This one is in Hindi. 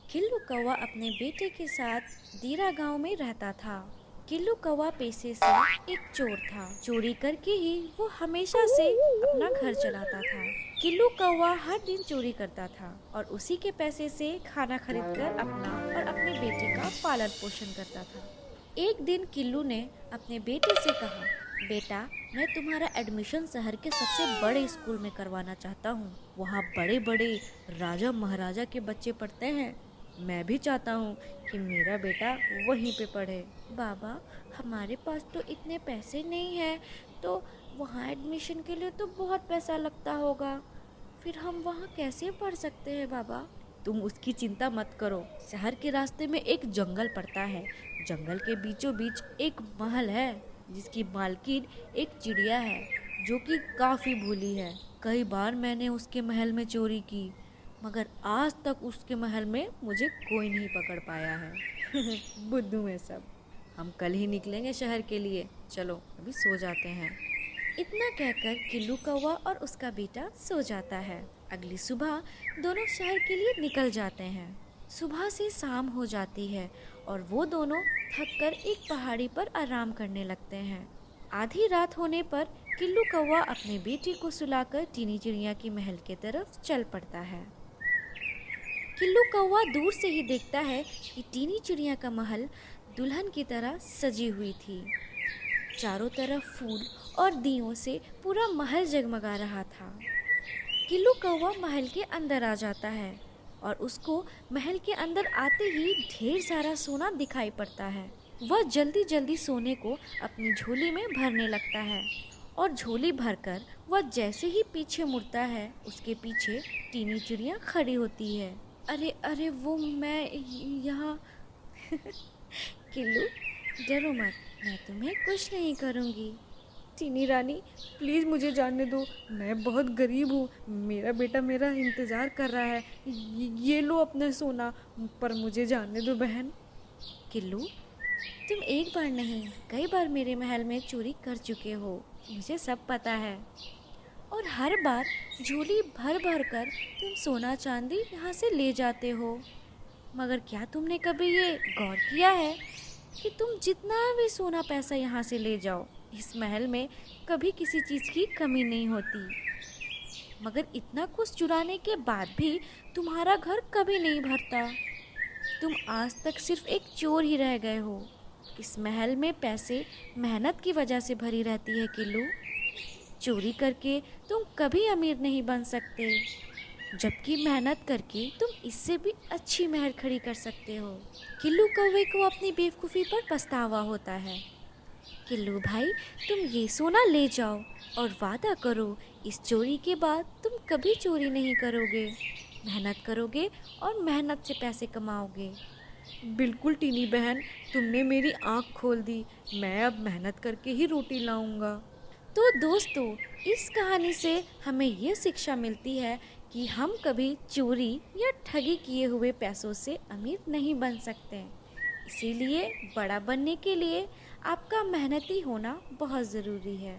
किल्लू कौवा अपने बेटे के साथ दीरा गांव में रहता था। किल्लू कौवा पेशे से एक चोर था। चोरी करके ही वो हमेशा से अपना घर चलाता था। किल्लू कौवा हर दिन चोरी करता था और उसी के पैसे से खाना खरीदकर अपना और अपने बेटे का पालन पोषण करता था। एक दिन किल्लू ने अपने बेटे से कहा, बेटा, मैं तुम्हारा एडमिशन शहर के सबसे बड़े स्कूल में करवाना चाहता हूँ। वहाँ बड़े बड़े राजा महाराजा के बच्चे पढ़ते हैं। मैं भी चाहता हूँ कि मेरा बेटा वहीं पे पढ़े। बाबा, हमारे पास तो इतने पैसे नहीं है, तो वहाँ एडमिशन के लिए तो बहुत पैसा लगता होगा। फिर हम वहाँ कैसे पढ़ सकते हैं बाबा? तुम उसकी चिंता मत करो। शहर के रास्ते में एक जंगल पड़ता है। जंगल के बीचों बीच एक महल है जिसकी मालकिन एक चिड़िया है जो कि काफी भोली है। कई बार मैंने उसके महल में चोरी की, मगर आज तक उसके महल में मुझे कोई नहीं पकड़ पाया है। बुद्धू है सब। हम कल ही निकलेंगे शहर के लिए। चलो अभी सो जाते हैं। इतना कहकर किल्लू कौवा और उसका बेटा सो जाता है। अगली सुबह दोनों शहर के लिए निकल जाते हैं। सुबह से शाम हो जाती है और वो दोनों थककर एक पहाड़ी पर आराम करने लगते हैं। आधी रात होने पर किल्लू कौवा अपने बेटे को सुलाकर टीनी चिड़िया की महल की तरफ चल पड़ता है। किल्लू कौवा दूर से ही देखता है कि टीनी चिड़िया का महल दुल्हन की तरह सजी हुई थी। चारों तरफ फूल और दियों से पूरा महल जगमगा रहा था। किल्लू कौवा महल के अंदर आ जाता है और उसको महल के अंदर आते ही ढेर सारा सोना दिखाई पड़ता है। वह जल्दी जल्दी सोने को अपनी झोली में भरने लगता है और झोली भरकर वह जैसे ही पीछे मुड़ता है, उसके पीछे टीनी चिड़िया खड़ी होती है। अरे अरे, वो मैं यहाँ। किल्लू, डरो मत, मैं तुम्हें कुछ नहीं करूँगी। टीनी रानी, प्लीज़ मुझे जाने दो। मैं बहुत गरीब हूँ। मेरा बेटा मेरा इंतज़ार कर रहा है। ये लो अपना सोना, पर मुझे जाने दो बहन। किल्लू, तुम एक बार नहीं कई बार मेरे महल में चोरी कर चुके हो, मुझे सब पता है। और हर बार झोली भर भर कर तुम सोना चांदी यहाँ से ले जाते हो। मगर क्या तुमने कभी ये गौर किया है कि तुम जितना भी सोना पैसा यहाँ से ले जाओ, इस महल में कभी किसी चीज़ की कमी नहीं होती। मगर इतना कुछ चुराने के बाद भी तुम्हारा घर कभी नहीं भरता। तुम आज तक सिर्फ एक चोर ही रह गए हो। इस महल में पैसे मेहनत की वजह से भरी रहती है किल्लू। चोरी करके तुम कभी अमीर नहीं बन सकते, जबकि मेहनत करके तुम इससे भी अच्छी महल खड़ी कर सकते हो। किल्लू कौवे को अपनी बेवकूफ़ी पर पछतावा होता है। किल्लू भाई, तुम ये सोना ले जाओ और वादा करो, इस चोरी के बाद तुम कभी चोरी नहीं करोगे, मेहनत करोगे और मेहनत से पैसे कमाओगे। बिल्कुल टीनी बहन, तुमने मेरी आँख खोल दी। मैं अब मेहनत करके ही रोटी लाऊंगा। तो दोस्तों, इस कहानी से हमें ये शिक्षा मिलती है कि हम कभी चोरी या ठगी किए हुए पैसों से अमीर नहीं बन सकते। इसीलिए बड़ा बनने के लिए आपका मेहनती होना बहुत ज़रूरी है।